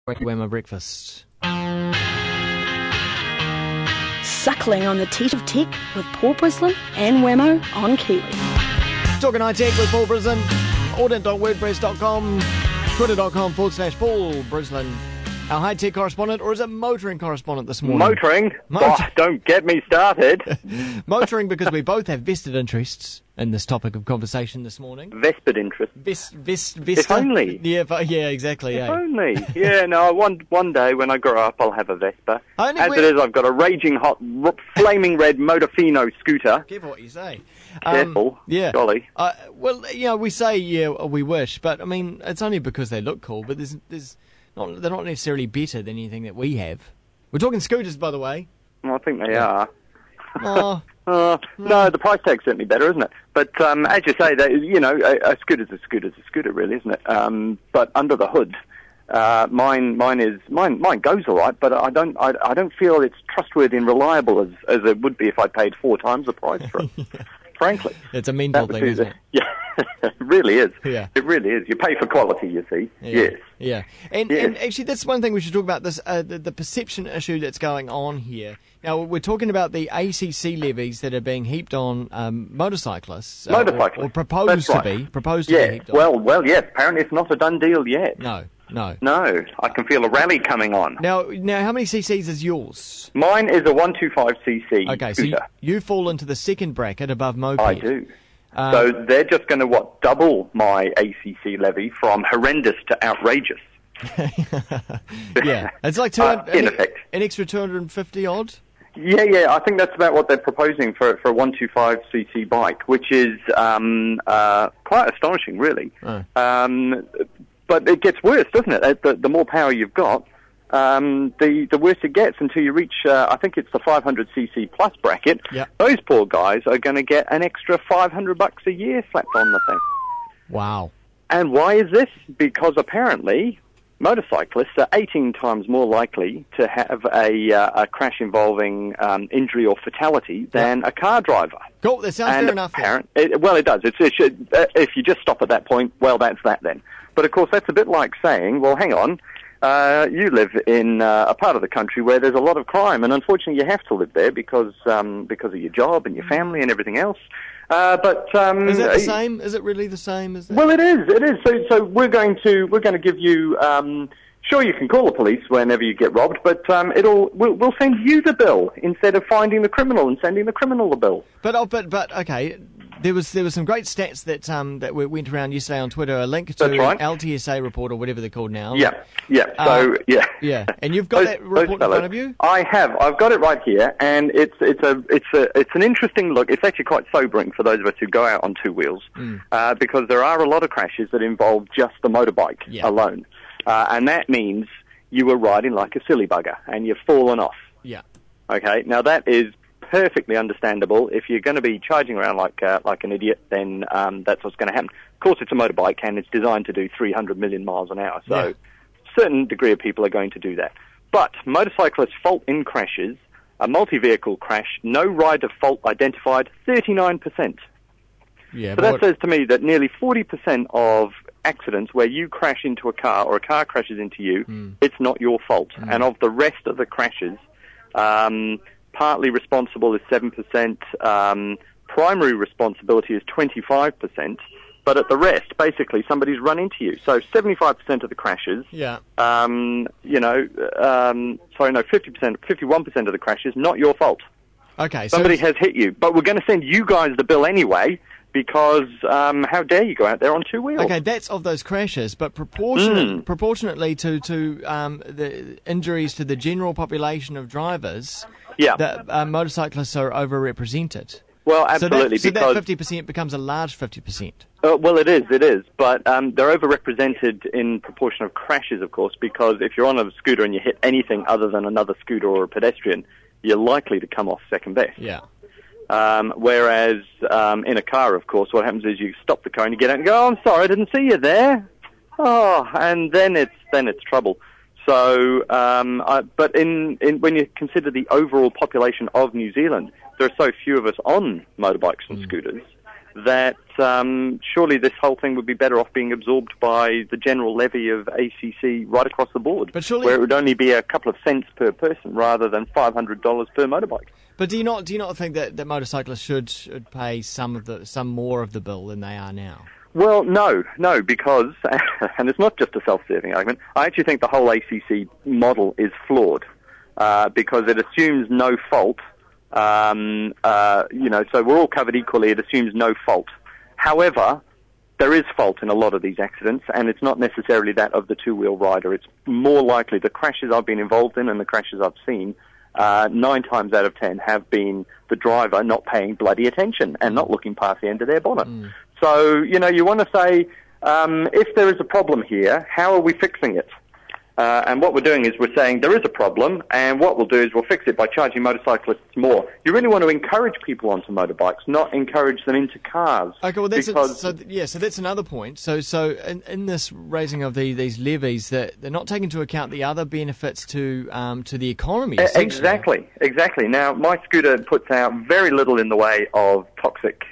Wammo breakfast. Suckling on the teat of tech with Paul Brislen and Wammo on Kiwi. Talking high tech with Paul Brislen. Audit.wordpress.com, twitter.com/Paul Brislen. Our high tech correspondent, or is it motoring correspondent this morning? Motoring? Oh, don't get me started. Motoring, because we both have vested interests in this topic of conversation this morning. Vested interest. If only. Yeah, exactly. If only. Yeah, no, one day when I grow up, I'll have a Vespa. As it is, I've got a raging hot, flaming red Motorfino scooter. Careful what you say. Careful. Yeah. Golly. Well, we say, we wish, but I mean, it's only because they look cool, but they're not necessarily better than anything that we have. We're talking scooters, by the way. Well, I think they are. Oh. No, the price tag's certainly better, isn't it? But as you say, a scooter's a scooter, really, isn't it? But under the hood, mine goes all right, but I don't feel it's trustworthy and reliable as it would be if I paid 4 times the price for it. Yeah. Frankly, it's a mental thing, isn't it? Yeah, it really is. Yeah, it really is. You pay for quality, you see. Yeah. Yes. Yeah, and actually, that's one thing we should talk about. This the perception issue that's going on here. Now, we're talking about the ACC levies that are being heaped on motorcyclists. Or proposed to be heaped on. Well, yes. Apparently, it's not a done deal yet. No. I can feel a rally coming on. Now, how many cc's is yours? Mine is a 125cc. Okay, scooter. so you fall into the second bracket above moped. I do. So they're just going to, double my ACC levy from horrendous to outrageous. Yeah, it's like in effect. An extra 250 odd? Yeah, I think that's about what they're proposing for a 125cc bike, which is quite astonishing, really. But it gets worse, doesn't it? The more power you've got, the worse it gets until you reach, I think it's the 500cc plus bracket. Yep. Those poor guys are going to get an extra $500 a year slapped on the thing. Wow. And why is this? Because apparently motorcyclists are 18 times more likely to have a crash involving injury or fatality than a car driver. Cool, that sounds fair enough. It does. If you just stop at that point, well, that's that then. But of course, that's a bit like saying, well, hang on, you live in a part of the country where there's a lot of crime, and unfortunately you have to live there because of your job and your family and everything else. But is that the same? Is it really the same as that? Well, it is. So we're going to give you. Sure, you can call the police whenever you get robbed, but we'll send you the bill instead of finding the criminal and sending the criminal the bill. But okay. There was some great stats that went around yesterday on Twitter. A link to LTSA report or whatever they're called now. Yeah. So yeah. And you've got that report in front of you? I have. I've got it right here, and it's an interesting look. It's actually quite sobering for those of us who go out on 2 wheels, because there are a lot of crashes that involve just the motorbike alone, and that means you were riding like a silly bugger and you've fallen off. Yeah. Okay. Now that is perfectly understandable. If you're going to be charging around like an idiot, then that's what's going to happen. Of course, it's a motorbike and it's designed to do 300 million miles an hour, so a certain degree of people are going to do that. But motorcyclists' fault in crashes, a multi-vehicle crash, no rider fault identified, 39%. Yeah, so that says to me that nearly 40% of accidents where you crash into a car or a car crashes into you, it's not your fault. And of the rest of the crashes, partly responsible is 7%, primary responsibility is 25%, but at the rest, basically, somebody's run into you. So 75% of the crashes, 51% of the crashes, not your fault. Okay, somebody has hit you, but we're going to send you guys the bill anyway, because how dare you go out there on 2 wheels? Okay, that's of those crashes, but proportionately to the injuries to the general population of drivers, the motorcyclists are overrepresented. Well, absolutely. So that 50% becomes a large 50%. Well, it is. But they're overrepresented in proportion of crashes, of course, because if you're on a scooter and you hit anything other than another scooter or a pedestrian, you're likely to come off second best. Yeah. Whereas in a car, of course, what happens is you stop the car and you get out and go, "Oh, I'm sorry, I didn't see you there." Oh, and then it's trouble. So, but in when you consider the overall population of New Zealand, there are so few of us on motorbikes and scooters that surely this whole thing would be better off being absorbed by the general levy of ACC right across the board, but surely, where it would only be a couple of cents per person rather than $500 per motorbike. But do you not think that motorcyclists should pay some more of the bill than they are now? Well, no, because, and it's not just a self-serving argument, I actually think the whole ACC model is flawed, because it assumes no fault. So we're all covered equally. It assumes no fault. However, there is fault in a lot of these accidents, and it's not necessarily that of the two-wheel rider. It's more likely the crashes I've been involved in and the crashes I've seen, 9 times out of 10 have been the driver not paying bloody attention and not looking past the end of their bonnet. So, you want to say, if there is a problem here, how are we fixing it? And what we're doing is we're saying there is a problem, and what we'll do is we'll fix it by charging motorcyclists more. You really want to encourage people onto motorbikes, not encourage them into cars. Okay, well, so that's another point. So in this raising of these levies, that they're not taking into account the other benefits to the economy. Exactly. Now, my scooter puts out very little in the way of toxic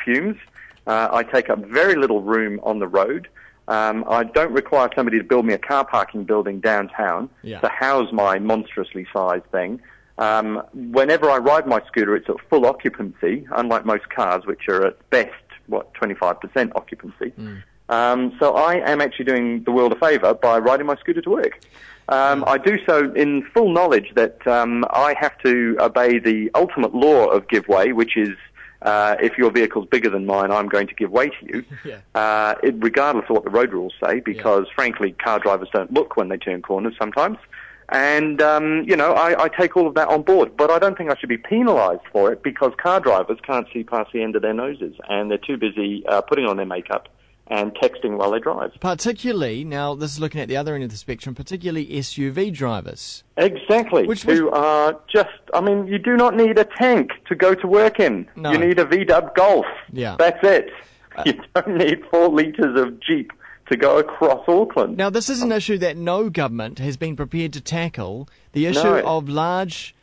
fumes. I take up very little room on the road. I don't require somebody to build me a car parking building downtown to house my monstrously sized thing. Whenever I ride my scooter, it's at full occupancy, unlike most cars, which are at best, 25% occupancy. So I am actually doing the world a favour by riding my scooter to work. I do so in full knowledge that I have to obey the ultimate law of give way, which is if your vehicle's bigger than mine, I'm going to give way to you, regardless of what the road rules say, because, frankly, car drivers don't look when they turn corners sometimes. And, I take all of that on board, but I don't think I should be penalised for it because car drivers can't see past the end of their noses and they're too busy putting on their makeup and texting while they drive. Particularly, now this is looking at the other end of the spectrum, particularly SUV drivers. Exactly, who are just, you do not need a tank to go to work in. No. You need a VW Golf. Yeah. That's it. You don't need 4 litres of Jeep to go across Auckland. Now, this is an issue that no government has been prepared to tackle, the issue of large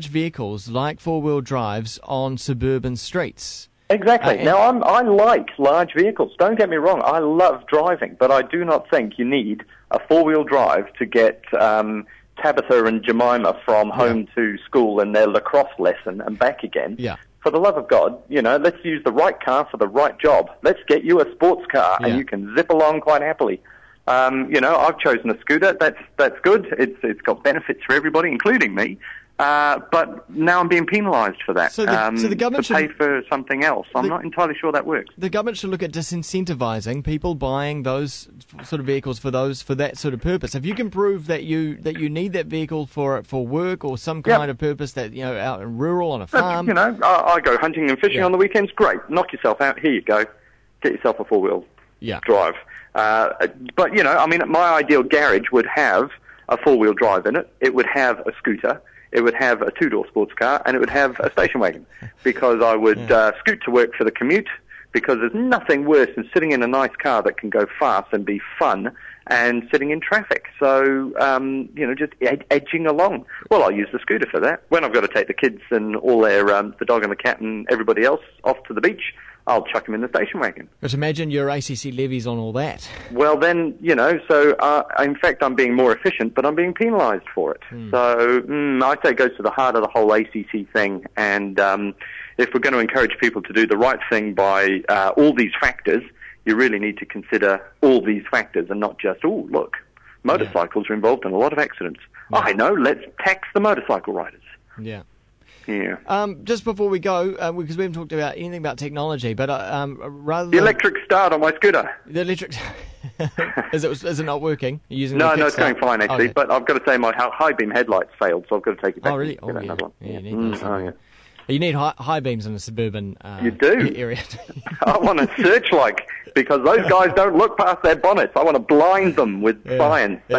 vehicles like four-wheel drives on suburban streets. Exactly. Now, I like large vehicles. Don't get me wrong. I love driving, but I do not think you need a four-wheel drive to get Tabitha and Jemima from home to school and their lacrosse lesson and back again. Yeah. For the love of God, let's use the right car for the right job. Let's get you a sports car and you can zip along quite happily. I've chosen a scooter. That's good. It's got benefits for everybody, including me. But now I'm being penalised for that. So the government to pay for something else. I'm not entirely sure that works. The government should look at disincentivising people buying those sort of vehicles for that sort of purpose. If you can prove that you need that vehicle for work or some kind of purpose that out in rural on a farm. I go hunting and fishing on the weekends. Great, knock yourself out. Here you go. Get yourself a four-wheel drive. But my ideal garage would have a four-wheel drive in it. It would have a scooter. It would have a two-door sports car, and it would have a station wagon, because I would scoot to work for the commute, because there's nothing worse than sitting in a nice car that can go fast and be fun and sitting in traffic. So, just edging along. Well, I'll use the scooter for that. When I've got to take the kids and all their, the dog and the cat and everybody else off to the beach, I'll chuck them in the station wagon. But imagine your ACC levies on all that. Well, then, in fact, I'm being more efficient, but I'm being penalised for it. So I'd say it goes to the heart of the whole ACC thing. And if we're going to encourage people to do the right thing by all these factors, you really need to consider all these factors and not just, motorcycles are involved in a lot of accidents. Yeah. I know, let's tax the motorcycle riders. Yeah. Yeah. Just before we go, because we haven't talked about anything about technology, but rather the electric start on my scooter. The electric is it not working? You're using no, it's going fine actually. Okay. But I've got to say my high beam headlights failed, so I've got to take it back. Oh really? And get another one. Yeah, you need high beams in a suburban area. I want to search because those guys don't look past their bonnets. I want to blind them with science. We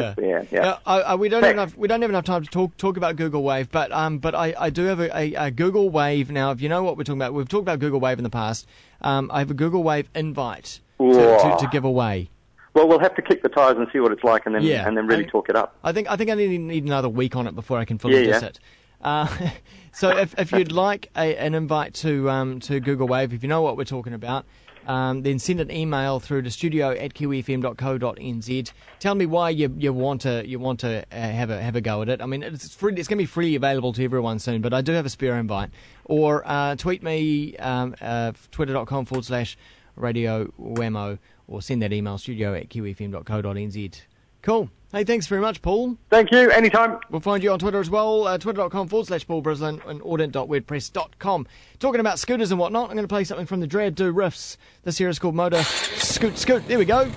don't have enough time to talk about Google Wave, but I do have a Google Wave now. If you know what we're talking about, we've talked about Google Wave in the past. I have a Google Wave invite to give away. Well, we'll have to kick the tires and see what it's like, and then really talk it up. I think I need another week on it before I can fully diss it. So if you'd like an invite to Google Wave, if you know what we're talking about, then send an email through to studio@kiwifm.co.nz. Tell me why you want to have a go at it. I mean, it's free. It's going to be freely available to everyone soon, but I do have a spare invite. Or tweet me twitter.com/Radio Wammo, or send that email studio@kiwifm.co.nz. Cool. Hey, thanks very much, Paul. Thank you. Anytime. We'll find you on Twitter as well, twitter.com/Paul Brislen and audent.wordpress.com. Talking about scooters and whatnot, I'm going to play something from the Drab Do Riffs. This here is called Motor Scoot Scoot. There we go.